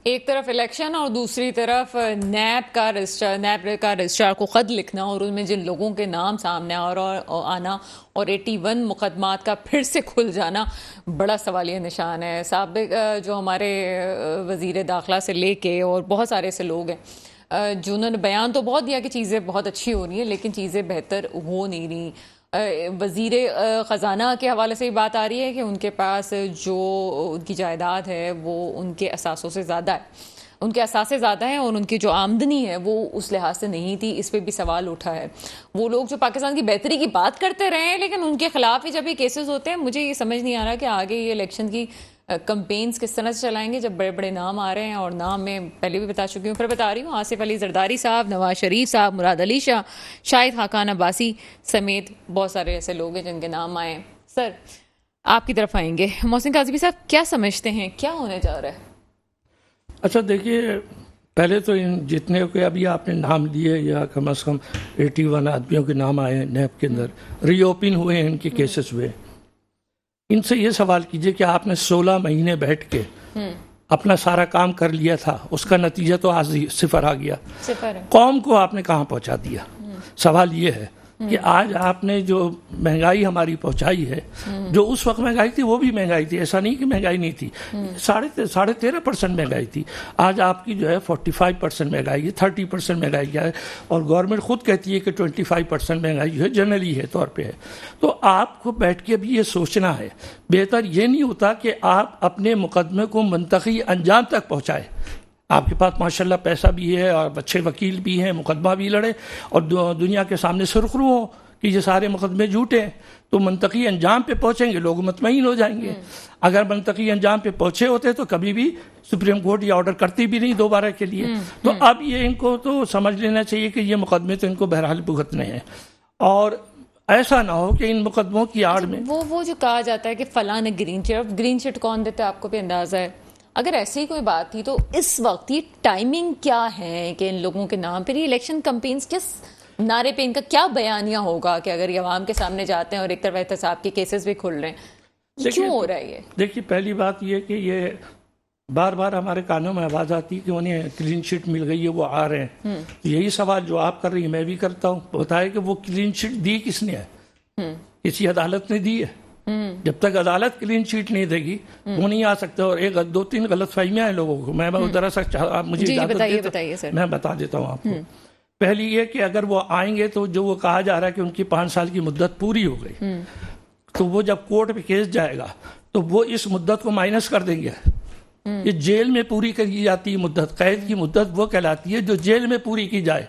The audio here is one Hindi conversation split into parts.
एक तरफ इलेक्शन और दूसरी तरफ नैब का रजिस्ट्रार को खत लिखना और उनमें जिन लोगों के नाम सामने आना और 81 मुकदमात का फिर से खुल जाना बड़ा सवालिया निशान है। साबिक जो हमारे वजीर दाखिला से लेके और बहुत सारे ऐसे लोग हैं जिन्होंने बयान तो बहुत दिया कि चीज़ें बहुत अच्छी हो रही हैं, लेकिन चीज़ें बेहतर हो नहीं रही। वजीर ख़जाना के हवाले से भी बात आ रही है कि उनके पास जो उनकी जायदाद है वो उनके असासों से ज़्यादा है, उनके असासे ज़्यादा हैं और उनकी जो आमदनी है वो उस लिहाज से नहीं थी। इस पर भी सवाल उठा है। वो लोग जो पाकिस्तान की बेहतरी की बात करते रहे हैं लेकिन उनके खिलाफ ही जब ये केसेस होते हैं, मुझे ये समझ नहीं आ रहा कि आगे ये इलेक्शन की कंपेन्स किस तरह से चलाएंगे जब बड़े बड़े नाम आ रहे हैं। और नाम मैं पहले भी बता चुकी हूँ, फिर बता रही हूँ। आसिफ अली जरदारी साहब, नवाज शरीफ साहब, मुराद अली शाह, शाहिद खाकान अब्बासी समेत बहुत सारे ऐसे लोग हैं जिनके नाम आए। सर आपकी तरफ आएंगे। मोहसिन काज़मी साहब, क्या समझते हैं क्या होने जा रहा है? अच्छा देखिए, पहले तो इन जितने के अभी आपने नाम लिए या कम से कम 81 आदमियों के नाम आए नैब के अंदर रीओपन हुए हैं, इनके केसेस हुए, इनसे ये सवाल कीजिए कि आपने 16 महीने बैठ के अपना सारा काम कर लिया था, उसका नतीजा तो आज सिफर आ गया। कौम को आपने कहाँ पहुँचा दिया? सवाल ये है कि आज आपने जो महंगाई हमारी पहुंचाई है, जो उस वक्त महंगाई थी वो भी महंगाई थी, ऐसा नहीं कि महंगाई नहीं थी। 13.5% महंगाई थी। आज आपकी जो है 45% महंगाई है, 30% महंगाई क्या है, और गवर्नमेंट खुद कहती है कि 25% महंगाई जो है जनरली है तौर पे है। तो आपको बैठ के भी ये सोचना है, बेहतर ये नहीं होता कि आप अपने मुकदमे को मुंतकी अंजाम तक पहुँचाए। आपके पास माशाल्लाह पैसा भी है और अच्छे वकील भी हैं, मुकदमा भी लड़े और दुनिया के सामने सुरखरू हो कि ये सारे मुकदमे झूठे हैं, तो मंतकी अंजाम पे पहुंचेंगे, लोग मुतमईन हो जाएंगे। अगर मंतकी अंजाम पे पहुंचे होते तो कभी भी सुप्रीम कोर्ट ये ऑर्डर करती भी नहीं दोबारा के लिए। तो अब ये इनको तो समझ लेना चाहिए कि ये मुकदमे तो इनको बहरहाल भुगतने हैं, और ऐसा ना हो कि इन मुकदमों की आड़ में वो जो कहा जाता है कि फलां ने ग्रीन चिट कौन देता है, आपको भी अंदाजा है। अगर ऐसी कोई बात थी तो इस वक्त ये टाइमिंग क्या है कि इन लोगों के नाम पर इलेक्शन कैंपेन्स किस नारे पे इनका क्या बयानिया होगा कि अगर ये अवाम के सामने जाते हैं और एक तरफ एहतसाब के केसेस भी खुल रहे हैं, क्यों हो रहा है ये? देखिए, पहली बात ये कि ये बार बार हमारे कानों में आवाज़ आती है कि उन्हें क्लीन शीट मिल गई है, वो आ रहे हैं। यही सवाल जो आप कर रही हैं मैं भी करता हूँ, बताए कि वो क्लीन शीट दी किसने है? किसी अदालत ने दी है? जब तक अदालत क्लीन शीट नहीं देगी वो नहीं आ सकते। और एक 2-3 गलतफहमियां हैं लोगों को, मैं दरअसल आप मुझे इजाजत दें तो मैं बता देता हूँ आपको। पहली ये कि अगर वो आएंगे तो जो वो कहा जा रहा है कि उनकी 5 साल की मुद्दत पूरी हो गई, तो वो जब कोर्ट में केस जाएगा तो वो इस मुद्दत को माइनस कर देंगे। ये जेल में पूरी की जाती है मुद्दत, कैद की मुद्दत वो कहलाती है जो जेल में पूरी की जाए।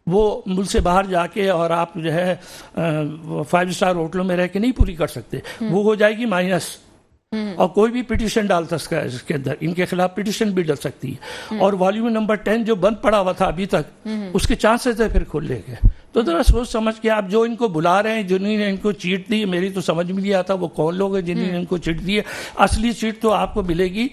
वो मुल्क से बाहर जाके और आप जो है 5 स्टार होटलों में रह के नहीं पूरी कर सकते, वो हो जाएगी माइनस। और कोई भी पिटीशन डाल सकता है इसके अंदर, इनके खिलाफ पिटीशन भी डाल सकती है। और वॉल्यूम नंबर 10 जो बंद पड़ा हुआ था अभी तक, उसके चांसेस है फिर खुल लेंगे। तो जरा सोच समझ के आप जो इनको बुला रहे हैं, जिन्होंने इनको चीट दी, मेरी तो समझ में नहीं आता वो कौन लोग हैं जिन्होंने इनको चीट दी है। असली चीट तो आपको मिलेगी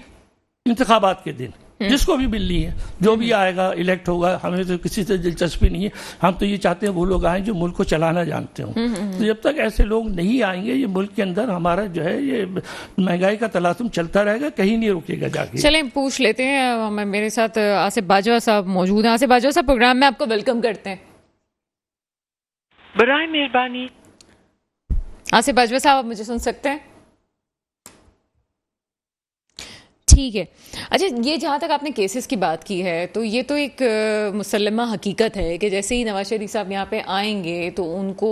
इंतखाबात के दिन, जिसको भी मिलनी है, जो भी आएगा इलेक्ट होगा, हमें तो किसी से दिलचस्पी नहीं है। हम तो ये चाहते हैं वो लोग आए जो मुल्क को चलाना जानते हो। तो जब तक ऐसे लोग नहीं आएंगे, ये मुल्क के अंदर हमारा जो है ये महंगाई का तलातुम चलता रहेगा, कहीं नहीं रुकेगा जाके। चलें पूछ लेते हैं, मेरे साथ आसिफ बाजवा साहब मौजूद हैं। आसिफ बाजवा साहब, प्रोग्राम में आपको वेलकम करते हैं। बराए मेहरबानी। आसिफ बाजवा साहब, आप मुझे सुन सकते हैं? ठीक है। अच्छा, ये जहाँ तक आपने केसेस की बात की है तो ये तो एक मुसल्लमा हकीकत है कि जैसे ही नवाज शरीफ साहब यहाँ पे आएंगे तो उनको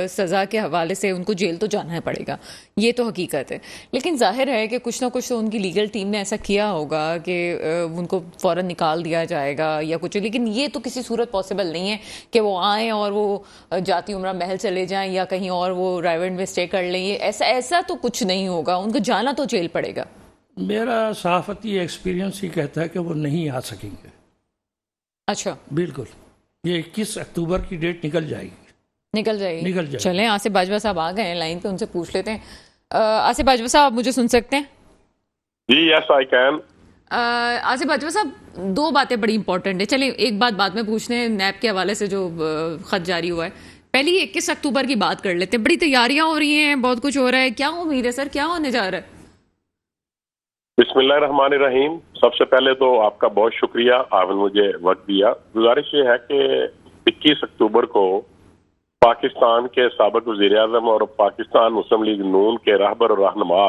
सज़ा के हवाले से उनको जेल तो जाना ही पड़ेगा, ये तो हकीकत है। लेकिन जाहिर है कि कुछ ना कुछ तो उनकी लीगल टीम ने ऐसा किया होगा कि उनको फ़ौरन निकाल दिया जाएगा या कुछ। लेकिन ये तो किसी सूरत पॉसिबल नहीं है कि वो आएँ और वो जाती उम्रा महल चले जाएँ या कहीं और वो रायवंड में स्टे कर लें। ये ऐसा तो कुछ नहीं होगा, उनको जाना तो जेल पड़ेगा। मेरा सहाफती एक्सपीरियंस ही कहता है कि वो नहीं आ सकेंगे। अच्छा, बिल्कुल, ये 21 अक्टूबर की डेट निकल जाएगी। चलें, आसिफ बाजवा साहब आ गए हैं लाइन पे, उनसे पूछ लेते हैं। आसिफ बाजवा साहब, मुझे सुन सकते हैं? जी, yes I can. Asif Bajwa साहब, 2 बातें बड़ी इंपॉर्टेंट है। चलिए एक बात बाद में पूछते हैं, नैब के हवाले से जो खत जारी हुआ है। पहले 21 अक्टूबर की बात कर लेते हैं। बड़ी तैयारियां हो रही हैं, बहुत कुछ हो रहा है, क्या उम्मीद है सर, क्या होने जा रहा है? बिस्मिल्लाहिर्रहमानिर्रहीम। सबसे पहले तो आपका बहुत शुक्रिया, आपने मुझे वक्त दिया। गुजारिश ये है कि 21 अक्टूबर को पाकिस्तान के साबिक वज़ीर-ए-आज़म और पाकिस्तान मुस्लिम लीग नून के रहबर और रहनुमा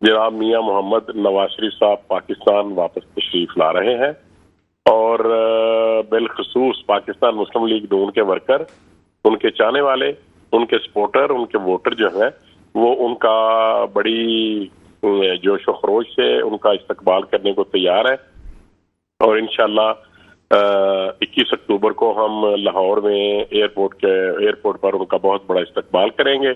जनाब मियां मोहम्मद नवाज शरीफ साहब पाकिस्तान वापस तशरीफ ला रहे हैं और बिलखसूस पाकिस्तान मुस्लिम लीग नून के वर्कर, उनके चाहने वाले, उनके सपोर्टर, उनके वोटर जो हैं वो उनका बड़ी जोश व खरोश से उनका इस्तकबाल करने को तैयार है। और इंशाल्लाह 21 अक्टूबर को हम लाहौर में एयरपोर्ट पर उनका बहुत बड़ा इस्तकबाल करेंगे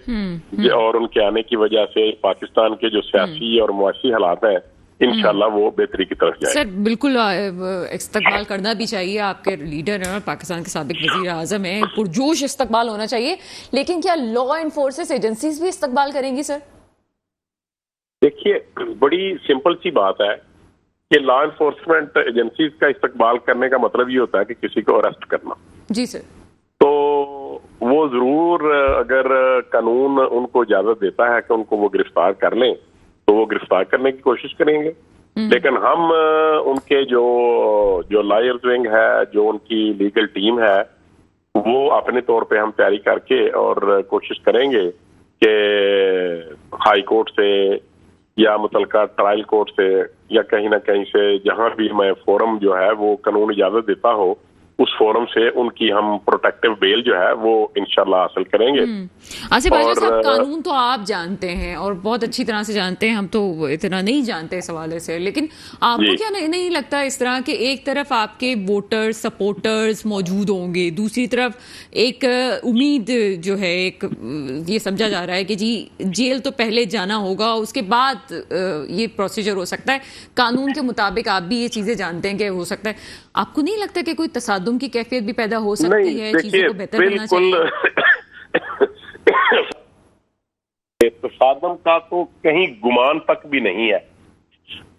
और उनके आने की वजह से पाकिस्तान के जो सियासी और मुआशी हालात हैं इंशाल्लाह वो बेहतरी की तरफ जाए। सर बिल्कुल इस्तकबाल करना भी चाहिए, आपके लीडर हैं और पाकिस्तान के साबिक वज़ीर आज़म हैं, पुरजोश इस्तकबाल होना चाहिए। लेकिन क्या लॉ एनफोर्सेस एजेंसीज भी इस्तकबाल करेंगी सर? देखिए, बड़ी सिंपल सी बात है कि लॉ एनफोर्समेंट एजेंसीज का इस्तकबाल करने का मतलब ये होता है कि किसी को अरेस्ट करना। जी सर। तो वो जरूर, अगर कानून उनको इजाजत देता है कि उनको वो गिरफ्तार कर लें तो वो गिरफ्तार करने की कोशिश करेंगे। लेकिन हम उनके जो लॉयर्स विंग है, जो उनकी लीगल टीम है, वो अपने तौर पे हम तैयारी करके और कोशिश करेंगे कि हाई कोर्ट से या मुतलका ट्रायल कोर्ट से या कहीं ना कहीं से जहां भी हमें फोरम जो है वो कानून इजाजत देता हो, उस फोरम से उनकी हम प्रोटेक्टिव बेल जो है वो इंशाल्लाह हासिल करेंगे। आसिफ बाजवा साहब, कानून तो आप जानते हैं और बहुत अच्छी तरह से जानते हैं, हम तो इतना नहीं जानते इस हवाले से, लेकिन आपको क्या नहीं लगता इस तरह के एक तरफ आपके वोटर्स सपोर्टर्स मौजूद होंगे, दूसरी तरफ एक उम्मीद जो है, एक ये समझा जा रहा है कि जी जेल तो पहले जाना होगा, उसके बाद ये प्रोसीजर हो सकता है, कानून के मुताबिक आप भी ये चीजें जानते हैं कि हो सकता है, आपको नहीं लगता कि कोई तसादुम की कैफियत भी पैदा हो सकती है? चीजों को बेहतर करना चाहिए। तसादुम का तो कहीं गुमान तक भी नहीं है,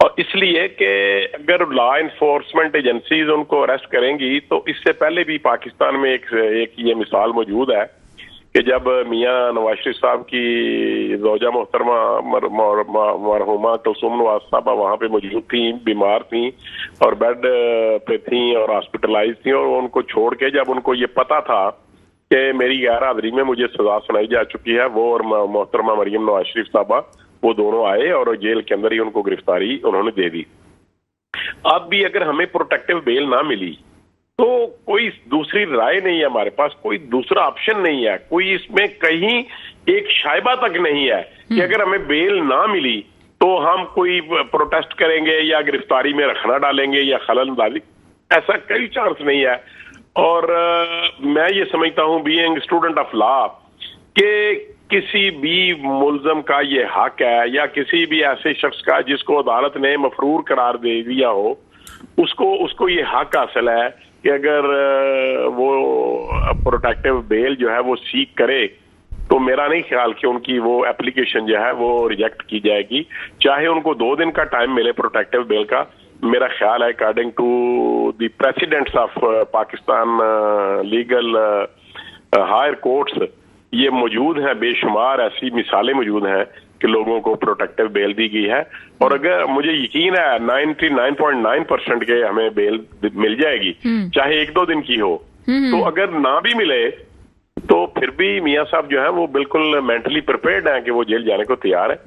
और इसलिए कि अगर लॉ एनफोर्समेंट एजेंसीज उनको अरेस्ट करेंगी तो इससे पहले भी पाकिस्तान में एक ये मिसाल मौजूद है कि जब मियां नवाज शरीफ साहब की ज़ौजा मोहतरमा मरहुमा कुलसूम नवाज साहबा वहाँ पे मौजूद थी, बीमार थी और बेड पे थी और हॉस्पिटलाइज थी, और उनको छोड़ के जब उनको ये पता था कि मेरी गैर हाजिरी में मुझे सजा सुनाई जा चुकी है, वो और मोहतरमा मरियम नवाज शरीफ साहबा वो दोनों आए और जेल के अंदर ही उनको गिरफ्तारी उन्होंने दे दी। अब भी अगर हमें प्रोटेक्टिव बेल ना मिली तो कोई दूसरी राय नहीं है हमारे पास, कोई दूसरा ऑप्शन नहीं है, कोई इसमें कहीं एक शायबा तक नहीं है कि अगर हमें बेल ना मिली तो हम कोई प्रोटेस्ट करेंगे या गिरफ्तारी में रखना डालेंगे या खलंदाजी, ऐसा कोई चांस नहीं है। और मैं ये समझता हूं बीइंग स्टूडेंट ऑफ लॉ कि किसी भी मुलजम का ये हक है या किसी भी ऐसे शख्स का जिसको अदालत ने मफरूर करार दे दिया हो, उसको ये हक हासिल है कि अगर वो प्रोटेक्टिव बेल जो है वो सीक करे तो मेरा नहीं ख्याल कि उनकी वो एप्लीकेशन जो है वो रिजेक्ट की जाएगी, चाहे उनको 2 दिन का टाइम मिले प्रोटेक्टिव बेल का। मेरा ख्याल है according to the presidents of Pakistan legal higher courts ये मौजूद हैं, बेशुमार ऐसी मिसालें मौजूद हैं कि लोगों को प्रोटेक्टिव बेल दी गई है, और अगर मुझे यकीन है 99.9% के हमें बेल मिल जाएगी, चाहे 1-2 दिन की हो। तो अगर ना भी मिले तो फिर भी मियां साहब जो है वो बिल्कुल मेंटली प्रिपेयर्ड हैं कि वो जेल जाने को तैयार है।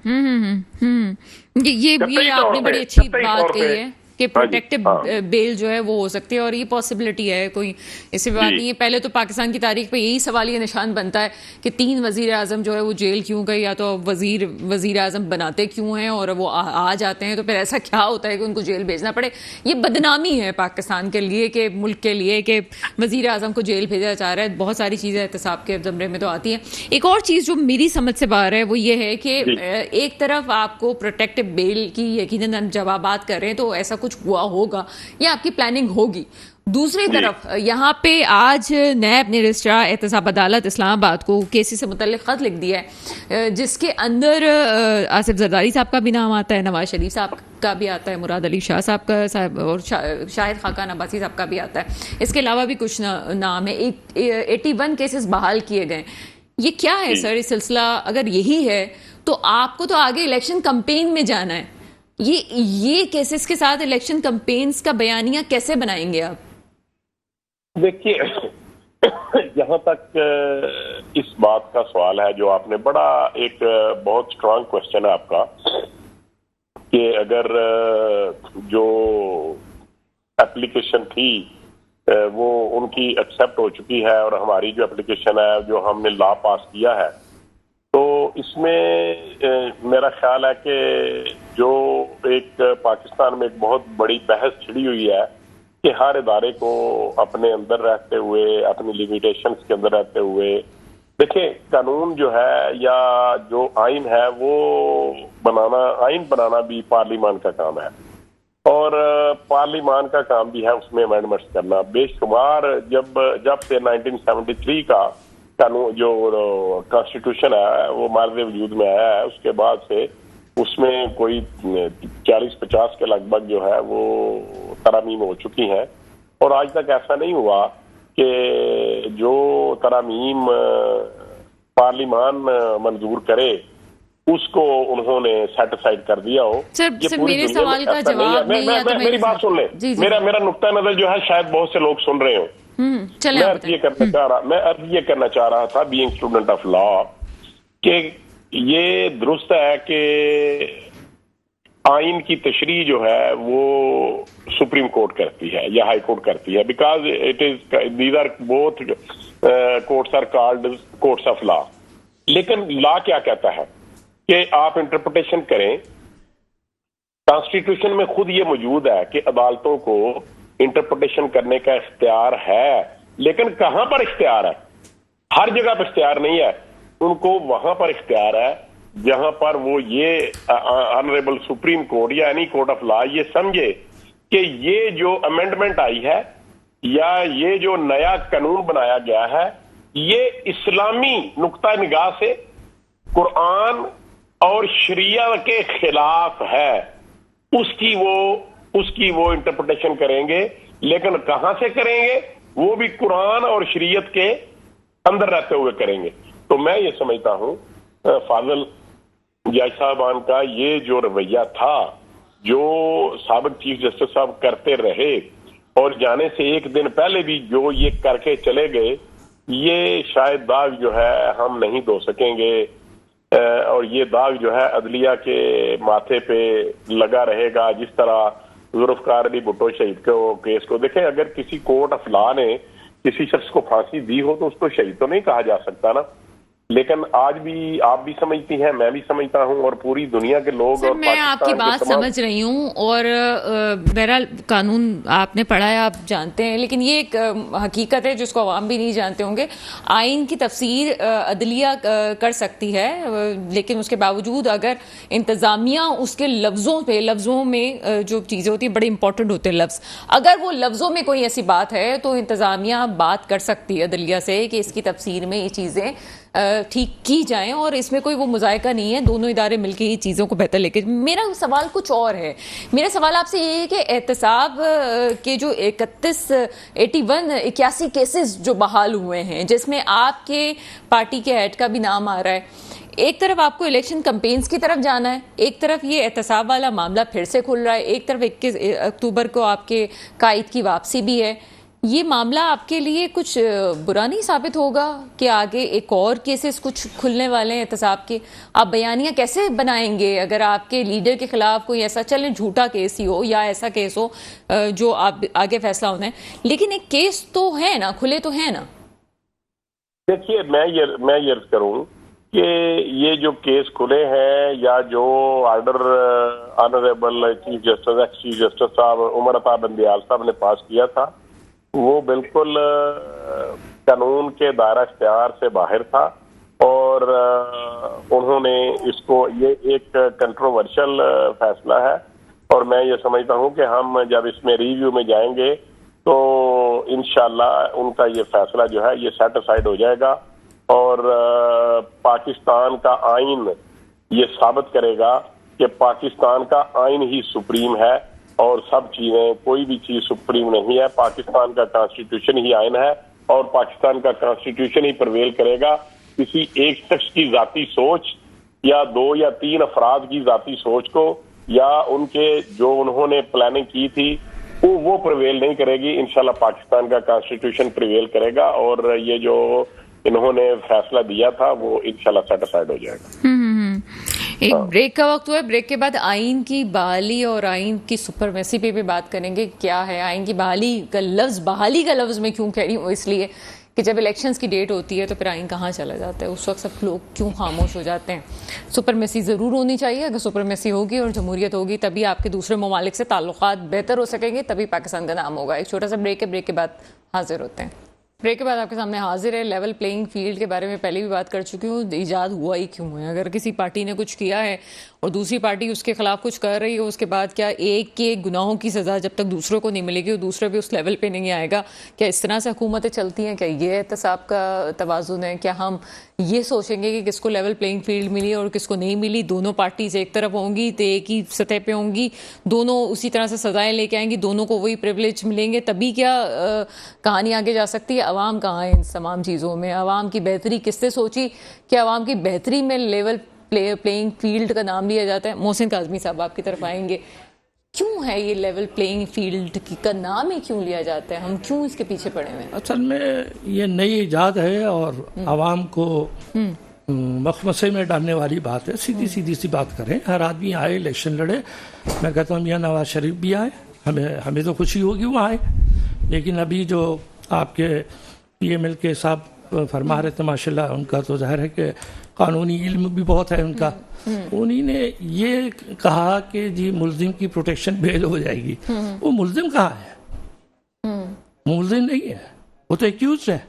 ये आपने बड़ी अच्छी बात कही है कि प्रोटेक्टिव बेल जो है वो हो सकती है, और ये पॉसिबिलिटी है, कोई ऐसी बात नहीं है। पहले तो पाकिस्तान की तारीख पे यही सवाल ये निशान बनता है कि 3 वजीर आजम जो है वो जेल क्यों गए, या तो वजीर आजम बनाते क्यों हैं और वो आ जाते हैं, तो फिर ऐसा क्या होता है कि उनको जेल भेजना पड़े। ये बदनामी है पाकिस्तान के लिए, कि मुल्क के लिए, कि वजीर आजम को जेल भेजा जा रहा है। बहुत सारी चीज़ें एहतसाब के ज़मरे में तो आती हैं। एक और चीज़ जो मेरी समझ से बाहर है वो ये है कि एक तरफ आपको प्रोटेक्टिव बेल की यकीनन जब आप बात कर रहे हैं तो ऐसा कुछ हुआ होगा या आपकी प्लानिंग होगी, दूसरी तरफ यहाँ पे आज नैब ने रजिस्ट्रार एहतसाब अदालत इस्लामाबाद को केसी से मुतल्लिक खत लिख दिया है, जिसके अंदर आसिफ जरदारी साहब का भी नाम आता है, नवाज शरीफ साहब का भी आता है, मुराद अली शाह साहब का और शाहिद खाकान अब्बासी साहब का भी आता है। इसके अलावा भी कुछ नाम है। 81 केसेस बहाल किए गए। ये क्या है सर ये सिलसिला? अगर यही है तो आपको तो आगे इलेक्शन कैंपेन में जाना है, ये केसेस के साथ इलेक्शन कैंपेन्स का बयानिया कैसे बनाएंगे आप? देखिए, जहां तक इस बात का सवाल है, जो आपने बड़ा एक बहुत स्ट्रांग क्वेश्चन है आपका, कि अगर जो एप्लीकेशन थी वो उनकी एक्सेप्ट हो चुकी है और हमारी जो एप्लीकेशन है, जो हमने लॉ पास किया है, तो इसमें मेरा ख्याल है कि जो एक पाकिस्तान में एक बहुत बड़ी बहस छिड़ी हुई है कि हर इदारे को अपने अंदर रहते हुए, अपनी लिमिटेशंस के अंदर रहते हुए, देखिए कानून जो है या जो आइन है वो आइन बनाना भी पार्लियामान का काम है और पार्लियामान का काम भी है उसमें अमेंडमेंट्स करना। बेशुमार जब से 1973 का कानून जो कॉन्स्टिट्यूशन है वो हमारे वजूद में आया है, उसके बाद से उसमें कोई 40-50 के लगभग जो है वो तरामीम हो चुकी हैं और आज तक ऐसा नहीं हुआ कि जो तरामीम पार्लियामान मंजूर करे उसको उन्होंने सेटिसाइड कर दिया हो। सर मेरे सवाल का जवाब नहीं है तो मेरी बात सुन ले। मेरा नुक्ता नजर जो है शायद बहुत से लोग सुन रहे हो। मैं अर्ज ये करना चाह रहा था, बीइंग स्टूडेंट ऑफ लॉ, कि ये दुरुस्त है कि आइन की तशरीह जो है वो सुप्रीम कोर्ट करती है या हाई कोर्ट करती है, because these are both courts are called courts of law. लेकिन लॉ क्या कहता है कि आप इंटरप्रिटेशन करें। कॉन्स्टिट्यूशन में खुद ये मौजूद है कि अदालतों को इंटरप्रिटेशन करने का इख्तियार है, लेकिन कहां पर इख्तियार है? हर जगह पर इख्तियार नहीं है। उनको वहां पर इख्तियार है जहां पर वो ये ऑनरेबल सुप्रीम कोर्ट या एनी कोर्ट ऑफ लॉ ये समझे कि ये जो अमेंडमेंट आई है या ये जो नया कानून बनाया गया है ये इस्लामी नुक्ता निगाह से कुरान और शरिया के खिलाफ है, उसकी वो इंटरप्रिटेशन करेंगे। लेकिन कहां से करेंगे? वो भी कुरान और शरीयत के अंदर रहते हुए करेंगे। तो मैं ये समझता हूं फाजिल जज साहबान का ये जो रवैया था, जो साबिक चीफ जस्टिस साहब करते रहे और जाने से एक दिन पहले भी जो ये करके चले गए, ये शायद दाग जो है हम नहीं धो सकेंगे और ये दाग जो है अदलिया के माथे पे लगा रहेगा। जिस तरह जुल्फ़िकार अली भुट्टो शहीद को केस को देखें, अगर किसी कोर्ट ऑफ लॉ ने किसी शख्स को फांसी दी हो तो उसको शहीद तो नहीं कहा जा सकता ना। लेकिन आज भी आप भी समझती हैं, मैं भी समझता हूं और पूरी दुनिया के लोग और मैं आपकी बात समझ रही हूं और बहरहाल कानून आपने पढ़ा है, आप जानते हैं, लेकिन ये एक हकीकत है जिसको अवाम भी नहीं जानते होंगे। आइन की तफसीर अदलिया कर सकती है, लेकिन उसके बावजूद अगर इंतजामिया उसके लफ्ज़ों में जो चीज़ें होती है बड़े इंपॉर्टेंट होते हैं लफ्ज़, अगर वो लफ्ज़ों में कोई ऐसी बात है तो इंतजामिया बात कर सकती है अदलिया से कि इसकी तफसीर में ये चीज़ें ठीक की जाएं और इसमें कोई वो मुजायका नहीं है, दोनों इदारे मिलकर ही चीज़ों को बेहतर लेके। मेरा सवाल कुछ और है। मेरा सवाल आपसे ये है कि एहतसाब के जो 81 केसेस जो बहाल हुए हैं, जिसमें आपके पार्टी के हेड का भी नाम आ रहा है, एक तरफ आपको इलेक्शन कैंपेन्स की तरफ जाना है, एक तरफ ये एहतसाब वाला मामला फिर से खुल रहा है, एक तरफ 21 अक्टूबर को आपके कायद की वापसी भी है। ये मामला आपके लिए कुछ बुरा नहीं साबित होगा कि आगे एक और केसेस कुछ खुलने वाले हैं एहतसाब के? आप बयानिया कैसे बनाएंगे अगर आपके लीडर के खिलाफ कोई ऐसा, चले झूठा केस ही हो या ऐसा केस हो जो आप आगे फैसला होना है, लेकिन एक केस तो है ना, खुले तो है ना? देखिए, मैं ये अर्ज करूं कि ये जो केस खुले हैं या जो order honourable chief justice, ex chief justice साहब उमर अता बंदियाल साहब ने पास किया था, वो बिल्कुल कानून के दायरा इख्तियार से बाहर था और उन्होंने इसको, ये एक कंट्रोवर्शियल फैसला है और मैं ये समझता हूं कि हम जब इसमें रिव्यू में जाएंगे तो इंशाल्लाह उनका ये फैसला जो है ये सेटिसाइड हो जाएगा और पाकिस्तान का आइन ये साबित करेगा कि पाकिस्तान का आइन ही सुप्रीम है और सब चीजें, कोई भी चीज सुप्रीम नहीं है। पाकिस्तान का कॉन्स्टिट्यूशन ही आइन है और पाकिस्तान का कॉन्स्टिट्यूशन ही प्रवेल करेगा। किसी एक शख्स की जाती सोच या 2 या 3 अफराद की जाती सोच को या उनके जो उन्होंने प्लानिंग की थी वो प्रिवेल नहीं करेगी। इंशाल्लाह पाकिस्तान का कॉन्स्टिट्यूशन प्रिवेल करेगा और ये जो इन्होंने फैसला दिया था वो इंशाल्लाह सेटिस्फाइड हो जाएगा। एक ब्रेक का वक्त हुआ है। ब्रेक के बाद आइन की बहाली और आइन की सुपरमेसी पे भी बात करेंगे। क्या है आइन की बहाली का लफ्ज, बहाली का लफ्ज मैं क्यों कह रही हूँ, इसलिए कि जब इलेक्शंस की डेट होती है तो फिर आइन कहाँ चला जाता है, उस वक्त सब लोग क्यों खामोश हो जाते हैं। सुपरमेसी ज़रूर होनी चाहिए। अगर सुपरमेसी होगी और जमहूरियत होगी तभी आपके दूसरे ममालिक से ताल्लुकात बेहतर हो सकेंगे, तभी पाकिस्तान का नाम होगा। एक छोटा सा ब्रेक है, ब्रेक के बाद हाजिर होते हैं। ब्रेक के बाद आपके सामने हाजिर है। लेवल प्लेइंग फील्ड के बारे में पहले भी बात कर चुकी हूँ। ईजाद हुआ ही क्यों है? अगर किसी पार्टी ने कुछ किया है और दूसरी पार्टी उसके खिलाफ कुछ कर रही है, उसके बाद क्या एक के गुनाहों की सज़ा जब तक दूसरों को नहीं मिलेगी और दूसरा भी उस लेवल पे नहीं आएगा? क्या इस तरह से हुकूमतें चलती हैं? क्या ये एहतसाब का तवाज़ुन है? क्या हम ये सोचेंगे कि किसको लेवल प्लेइंग फील्ड मिली और किसको नहीं मिली? दोनों पार्टीज एक तरफ होंगी तो एक ही सतह पे होंगी, दोनों उसी तरह से सजाएं लेके आएंगी, दोनों को वही प्रिविलेज मिलेंगे, तभी क्या कहानी आगे जा सकती है? अवाम कहाँ है इन तमाम चीज़ों में? अवाम की बेहतरी किससे सोची कि अवाम की बेहतरी में लेवल प्लेइंग फील्ड का नाम लिया जाता है? मोहसिन काज़मी साहब आपकी तरफ आएंगे। क्यों है ये लेवल प्लेइंग फील्ड का नाम ही क्यों लिया जाता है? हम क्यों इसके पीछे पड़े हुए हैं? असल में ये नई ईजाद है और आवाम को मखमसे में डालने वाली बात है। सीधी सीधी सी बात करें, हर आदमी आए, इलेक्शन लड़े। मैं कहता हूँ मियाँ नवाज शरीफ भी आए, हमें तो खुशी होगी वो आए, लेकिन अभी जो आपके PML के साहब फरमा रहे थे माशाल्लाह, उनका तो जाहिर है कि कानूनी इल्म भी बहुत है उनका। उन्हीं ने ये कहा कि जी मुल्जिम की प्रोटेक्शन बेल हो जाएगी। वो मुल्जिम कहाँ है? मुल्जिम नहीं है, वो तो एक्यूज है।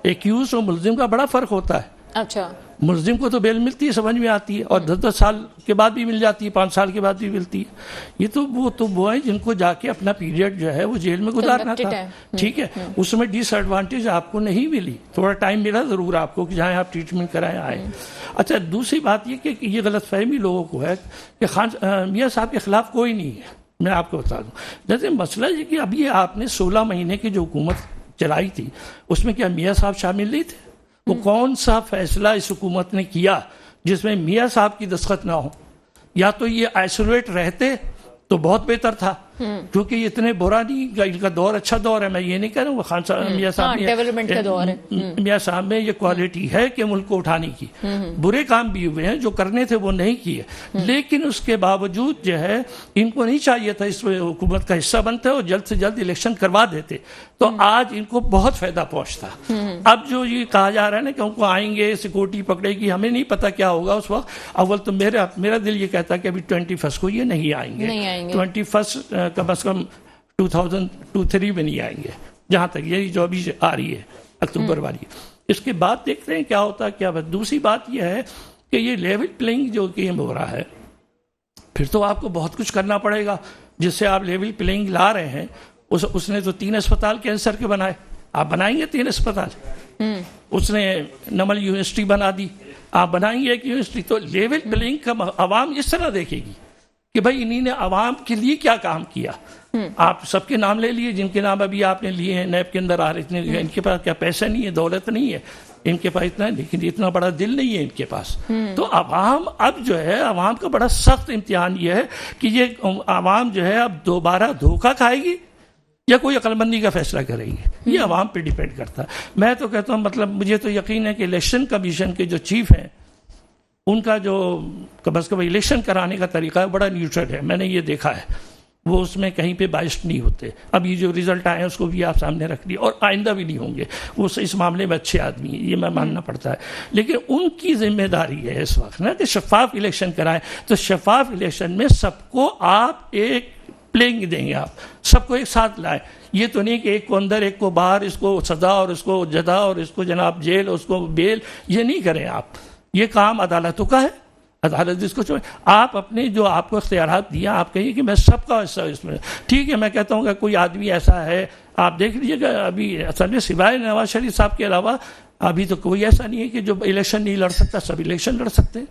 एक्यूज और मुल्जिम का बड़ा फर्क होता है। अच्छा, मुल्जिम को तो बेल मिलती है, समझ में आती है, और 10-10 साल के बाद भी मिल जाती है, 5 साल के बाद भी मिलती है। ये तो वो है जिनको जाके अपना पीरियड जो है वो जेल में गुजारना था, ठीक है। उसमें डिसएडवांटेज आपको नहीं मिली, थोड़ा टाइम मिला ज़रूर आपको कि जहाँ आप ट्रीटमेंट कराएं आए। अच्छा, दूसरी बात ये कि ये गलतफहमी लोगों को है कि मियाँ साहब के खिलाफ कोई नहीं है। मैं आपको बता दूँ, जैसे मसला ये कि अभी आपने 16 महीने की जो हुकूमत चलाई थी उसमें क्या मियाँ साहब शामिल नहीं थे? वो कौन सा फैसला इस हुकूमत ने किया जिसमें मियाँ साहब की दस्तखत ना हो? या तो ये आइसोलेट रहते तो बहुत बेहतर था, क्योंकि ये इतने बुरा नहीं, इनका दौर अच्छा दौर है। मैं ये नहीं कह रहा हूँ खान साहब मियाँ साहब डेवलपमेंट का दौर है, मियाँ साहब में ये क्वालिटी है कि मुल्क को उठाने की। बुरे काम भी हुए हैं, जो करने थे वो नहीं किए, लेकिन उसके बावजूद जो है इनको नहीं चाहिए था इस हुकूमत का हिस्सा बनते और जल्द से जल्द इलेक्शन करवा देते, तो आज इनको बहुत फायदा पहुंचता। अब जो ये कहा जा रहा है ना कि उनको आएंगे, सिक्योरिटी पकड़ेगी, हमें नहीं पता क्या होगा उस वक्त। अव्वल तो मेरा दिल ये कहता है कि अभी 21 को ये नहीं आएंगे, 21 कम अज कम 2023 में नहीं आएंगे, जहां तक यही जो अभी आ रही है अक्टूबर वाली। इसके बाद देखते हैं क्या होता है क्या। दूसरी बात यह है कि ये लेवल प्लेइंग जो गेम हो रहा है, फिर तो आपको बहुत कुछ करना पड़ेगा जिससे आप लेवल प्लेइंग ला रहे हैं। उसने तो 3 अस्पताल कैंसर के बनाए, आप बनाएंगे 3 अस्पताल? उसने नमल यूनिवर्सिटी बना दी, आप बनाएंगे एक यूनिवर्सिटी? तो लेवल प्लेइंग का आवाम इस तरह देखेगी कि भाई इन्हीं ने आवाम के लिए क्या काम किया। आप सबके नाम ले लिए जिनके नाम अभी आपने लिए हैं, नैब के अंदर आ रहे हैं। इनके पास क्या पैसा नहीं है, दौलत नहीं है इनके पास इतना, लेकिन इतना बड़ा दिल नहीं है इनके पास। तो आवाम अब जो है, आवाम का बड़ा सख्त इम्तिहान ये है कि ये आवाम जो है अब दोबारा धोखा खाएगी या कोई अक्लमंदी का फैसला करेगी। ये आवाम पे डिपेंड करता है। मैं तो कहता हूँ, मतलब मुझे तो यकीन है कि इलेक्शन कमीशन के जो चीफ हैं उनका जो कम अज़ कम इलेक्शन कराने का तरीका है बड़ा न्यूट्रल है। मैंने ये देखा है, वो उसमें कहीं पे बाइस्ड नहीं होते। अब ये जो रिजल्ट आए हैं उसको भी आप सामने रख दिए, और आइंदा भी नहीं होंगे। वो इस मामले में अच्छे आदमी हैं, ये मैं मानना पड़ता है, लेकिन उनकी जिम्मेदारी है इस वक्त ना कि शफाफ इलेक्शन कराएं। तो शफाफ इलेक्शन में सबको आप एक प्लेइंग देंगे, आप सबको एक साथ लाएं। ये तो नहीं कि एक को अंदर एक को बाहर, इसको सजा और इसको जदा और इसको जनाब जेल और उसको बेल, ये नहीं करें आप। ये काम अदालतों का है, अदालत जिसको छोड़े। आप अपने जो आपको इख्तियारात दिया, आप कहिए कि मैं सबका हिस्सा इसमें, ठीक है। मैं कहता हूँ कि कोई आदमी ऐसा है, आप देख लीजिएगा अभी असल में सिवाय नवाज शरीफ साहब के अलावा अभी तो कोई ऐसा नहीं है कि जो इलेक्शन नहीं लड़ सकता, सब इलेक्शन लड़ सकते हैं।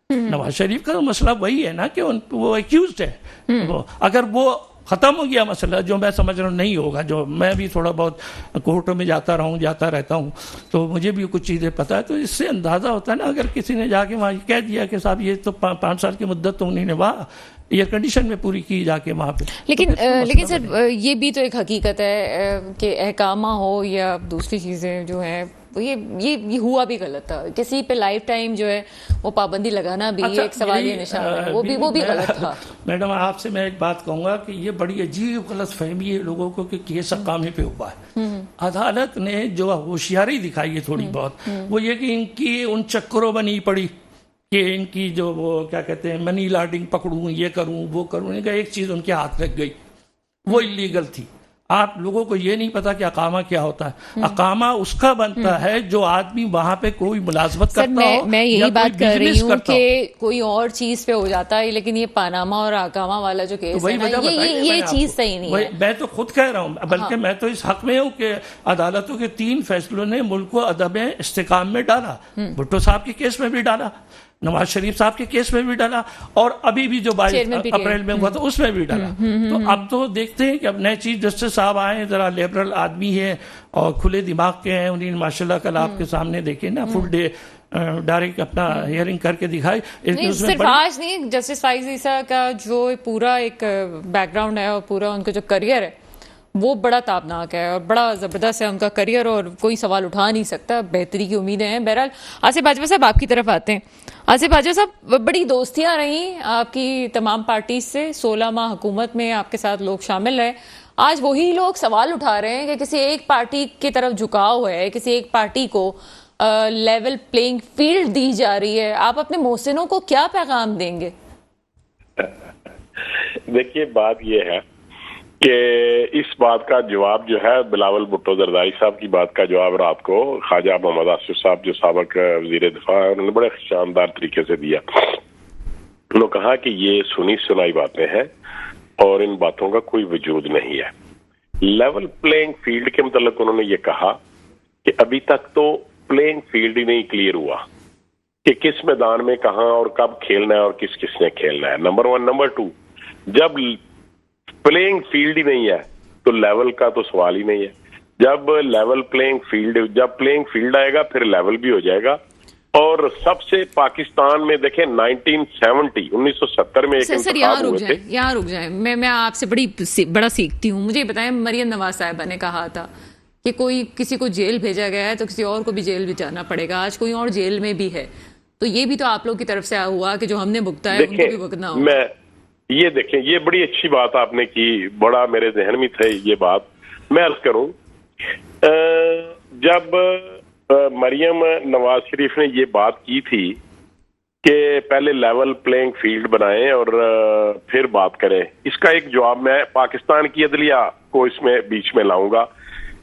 नवाज शरीफ का तो मसला वही है ना कि वो एक्यूज्ड है। वो अगर वो ख़त्म हो गया मसला, जो मैं समझ रहा हूँ नहीं होगा, जो मैं भी थोड़ा बहुत कोर्टों में जाता रहता हूँ, तो मुझे भी कुछ चीज़ें पता है। तो इससे अंदाज़ा होता है ना, अगर किसी ने जाके वहाँ कह दिया कि साहब ये तो 5 साल की मुद्दत तो उन्हीं ने वाह एयर कंडीशन में पूरी की जाके वहाँ पे। लेकिन तो फिर तो लेकिन मसला सर बनेगा। ये भी तो एक हकीकत है कि अहकामा हो या दूसरी चीज़ें जो हैं ये हुआ भी गलत था। किसी पे लाइफ टाइम जो है वो पाबंदी लगाना भी अच्छा, एक सवालिया यही, निशान है, वो भी मैं- गलत था। मैडम आपसे मैं एक बात कहूंगा कि ये बड़ी अजीब गलत फहमी है लोगों को कि केस अकामे पे हुआ है। अदालत ने जो होशियारी दिखाई है थोड़ी बहुत, वो ये कि इनकी उन चक्करों में नहीं पड़ी कि इनकी जो वो क्या कहते हैं मनी लॉन्ड्रिंग पकड़ूं, ये करूं वो करूं। इनका एक चीज उनके हाथ लग गई, वो इलीगल थी। आप लोगों को ये नहीं पता कि अकामा क्या होता है। अकामा उसका बनता है जो आदमी वहां पे कोई मुलाजमत सर करता हो मैं या यही कोई बात कर रही बिजनेस हूँ करता हो। कि कोई और चीज पे हो जाता है, लेकिन ये पानामा और अकामा वाला जो तो केस है वही ना, वजह बताई है ये मैंने चीज आपको। सही नहीं वही- है। मैं तो खुद कह रहा हूँ, बल्कि मैं तो इस हक में हूँ कि अदालतों के 3 फैसलों ने मुल्क को अदब इस्तेकाम में डाला। भुट्टो साहब के केस में भी डाला, नवाज शरीफ साहब के केस में भी डाला, और अभी भी जो 22 चेयरमैन PTI अप्रैल में हुआ था उसमें भी डाला। तो अब तो देखते हैं कि अब नए चीफ जस्टिस साहब आए, जरा लिबरल आदमी है और खुले दिमाग के हैं। उन्हें माशाल्लाह कल आपके सामने देखे ना, फुल डे डायरेक्ट अपना हियरिंग करके दिखाई। नहीं सिर्फ आज नहीं, जस्टिस फाइज ईसा का जो पूरा एक बैकग्राउंड है और पूरा उनका जो करियर है वो बड़ा ताबनाक है और बड़ा ज़बरदस्त है उनका करियर, और कोई सवाल उठा नहीं सकता। बेहतरी की उम्मीदें हैं। बहरहाल आसिफ बाजवा साहब आपकी तरफ आते हैं। आसिफ बाजवा साहब, बड़ी दोस्तियां रही आपकी तमाम पार्टी से, 16 माह हुकूमत में आपके साथ लोग शामिल रहे। आज वही लोग सवाल उठा रहे हैं कि किसी एक पार्टी की तरफ झुकाव है, किसी एक पार्टी को लेवल प्लेइंग फील्ड दी जा रही है। आप अपने मोहसिनों को क्या पैगाम देंगे? देखिए, बात यह है कि इस बात का जवाब जो है बिलावल भुट्टो जरदारी साहब की बात का जवाब रात को ख्वाजा मोहम्मद आसिफ साहब जो साबिक वजीर दिफा है उन्होंने बड़े शानदार तरीके से दिया। उन्होंने कहा कि ये सुनी सुनाई बातें हैं और इन बातों का कोई वजूद नहीं है। लेवल प्लेइंग फील्ड के मतलब उन्होंने ये कहा कि अभी तक तो प्लेइंग फील्ड ही नहीं क्लियर हुआ कि किस मैदान में कहां और कब खेलना है और किस किसने खेलना है। नंबर 1। नंबर 2, जब प्लेइंग फील्ड ही नहीं है तो लेवल का तो सवाल ही नहीं है। जब लेवल प्लेइंग फील्ड आएगा फिर लेवल भी हो जाएगा। और सबसे पाकिस्तान में देखें 1970 में एक सर यहाँ रुक जाए, मैं आपसे बड़ा सीखती हूँ। मुझे बताएं, मरियम नवाज साहिबा ने कहा था कि कोई किसी को जेल भेजा गया है तो किसी और को भी जेल भेजाना पड़ेगा। आज कोई और जेल में भी है, तो ये भी तो आप लोग की तरफ से हुआ कि जो हमने भुगता है उनको भी भुगतना होगा। ये देखें, ये बड़ी अच्छी बात आपने की, बड़ा मेरे जहन में थे ये बात। मैं अर्ज करूं, जब मरियम नवाज शरीफ ने ये बात की थी कि पहले लेवल प्लेइंग फील्ड बनाएं और फिर बात करें, इसका एक जवाब मैं पाकिस्तान की अदलिया को इसमें बीच में लाऊंगा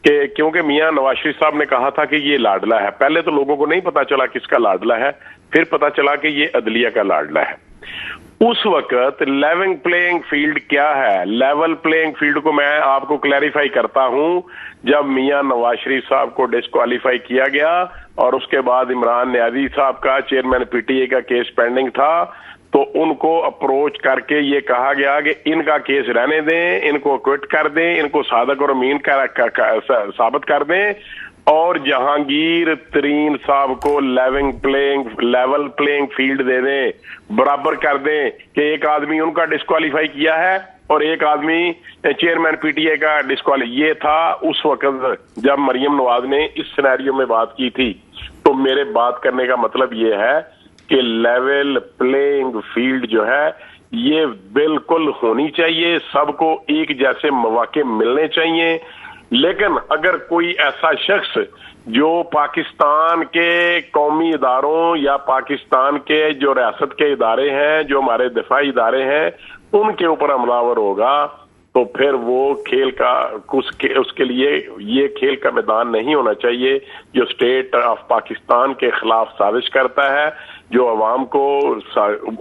कि क्योंकि मियां नवाज शरीफ साहब ने कहा था कि ये लाडला है। पहले तो लोगों को नहीं पता चला किसका लाडला है, फिर पता चला कि ये अदलिया का लाडला है। उस वक्त लेवल प्लेइंग फील्ड क्या है? लेवल प्लेइंग फील्ड को मैं आपको क्लैरिफाई करता हूं। जब मियां नवाज शरीफ साहब को डिस्क्वालीफाई किया गया और उसके बाद इमरान न्याजी साहब का चेयरमैन पीटीए का केस पेंडिंग था, तो उनको अप्रोच करके ये कहा गया कि इनका केस रहने दें, इनको क्विट कर दें, इनको सादक और अमीन साबित कर दें और जहांगीर तरीन साहब को लेवल प्लेइंग फील्ड दे दें, बराबर कर दें कि एक आदमी उनका डिस्क्वालीफाई किया है और एक आदमी चेयरमैन पीटीए का ये था उस वक्त जब मरियम नवाज ने इस सिनेरियो में बात की थी। तो मेरे बात करने का मतलब ये है कि लेवल प्लेइंग फील्ड जो है ये बिल्कुल होनी चाहिए, सबको एक जैसे मौके मिलने चाहिए। लेकिन अगर कोई ऐसा शख्स जो पाकिस्तान के कौमी इदारों या पाकिस्तान के जो रियासत के इदारे हैं, जो हमारे दिफाई इदारे हैं, उनके ऊपर हमलावर होगा तो फिर वो खेल का उसके लिए ये खेल का मैदान नहीं होना चाहिए जो स्टेट ऑफ पाकिस्तान के खिलाफ साजिश करता है, जो अवाम को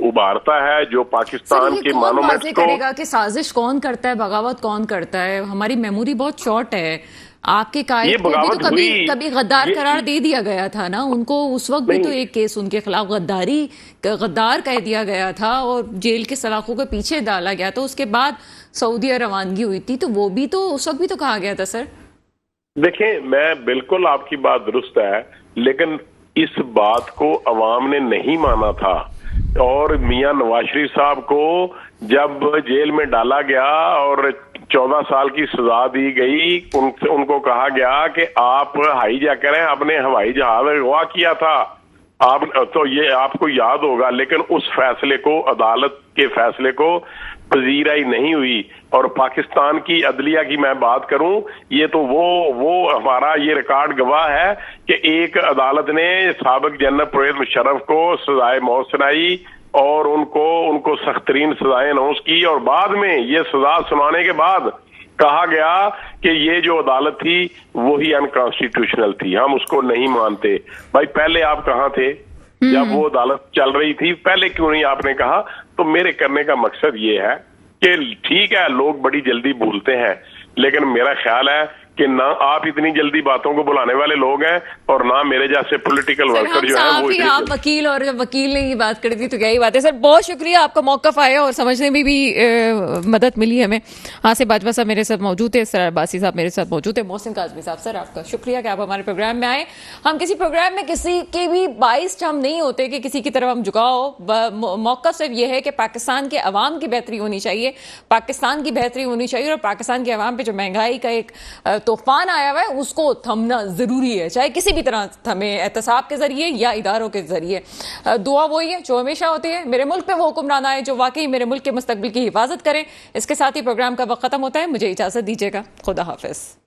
उबारता है, जो पाकिस्तान के मानोमेंट्स को करेगा कि साजिश कौन करता है, बगावत कौन करता है। हमारी मेमोरी बहुत शॉर्ट है। आपके कायद को भी तो कभी गद्दार करार दे दिया गया था ना उनको। उस वक्त भी तो एक केस उनके खिलाफ गद्दार कह दिया गया था और जेल के सलाखों के पीछे डाला गया था। उसके बाद सऊदी रवानगी हुई थी, तो वो भी तो उस वक्त भी तो कहा गया था। सर देखें, मैं बिल्कुल आपकी बात दुरुस्त है, लेकिन इस बात को अवाम ने नहीं माना था और मियां नवाज शरीफ साहब को जब जेल में डाला गया और 14 साल की सजा दी गई, उनको कहा गया कि आप हाईजैकर हैं, आपने हवाई जहाज अगवा किया था, आप तो ये आपको याद होगा। लेकिन उस फैसले को, अदालत के फैसले को पजीराई नहीं हुई। और पाकिस्तान की अदलिया की मैं बात करूं, ये तो वो हमारा ये रिकॉर्ड गवाह है कि एक अदालत ने साबिक जनरल परवेज मुशर्रफ को सजाए मौत सुनाई और उनको सख्त तरीन सजाएं अनाउंस की, और बाद में ये सजा सुनाने के बाद कहा गया कि ये जो अदालत थी वही अनकॉन्स्टिट्यूशनल थी, हम उसको नहीं मानते। भाई पहले आप कहाँ थे जब वो अदालत चल रही थी? पहले क्यों नहीं आपने कहा? तो मेरे करने का मकसद ये है कि ठीक है, लोग बड़ी जल्दी भूलते हैं, लेकिन मेरा ख्याल है कि ना आप इतनी जल्दी बातों को बुलाने वाले लोग हैं और ना मेरे जैसे पॉलिटिकल वर्कर जो है वो आप वकील, और जब वकील ने ये बात करी थी तो क्या ही बात है। सर बहुत शुक्रिया, आपका मौक़िफ़ आया और समझने में भी मदद मिली हमें। आसिफ बाजवा साहब मेरे साथ मौजूद है, सर अब्बासी साहब मेरे साथ मौजूद है, मोहसिन काज़मी साहब, सर आपका शुक्रिया कि आप हमारे प्रोग्राम में आए। हम किसी प्रोग्राम में किसी के भी बाइस्ड हम नहीं होते कि किसी की तरफ हम झुकाओ। मौक़िफ़ सिर्फ ये है कि पाकिस्तान के अवाम की बेहतरी होनी चाहिए, पाकिस्तान की बेहतरी होनी चाहिए, और पाकिस्तान के अवाम पे जो महंगाई का एक तूफान आया हुआ है उसको थमना जरूरी है, चाहे किसी भी तरह थमे, एहतसाब के जरिए या इदारों के जरिए। दुआ वही है जो हमेशा होती है, मेरे मुल्क पे वो हुक्मरान आए जो वाकई मेरे मुल्क के मुस्तकबिल की हिफाजत करें। इसके साथ ही प्रोग्राम का वक्त खत्म होता है, मुझे इजाजत दीजिएगा, खुदा हाफिज।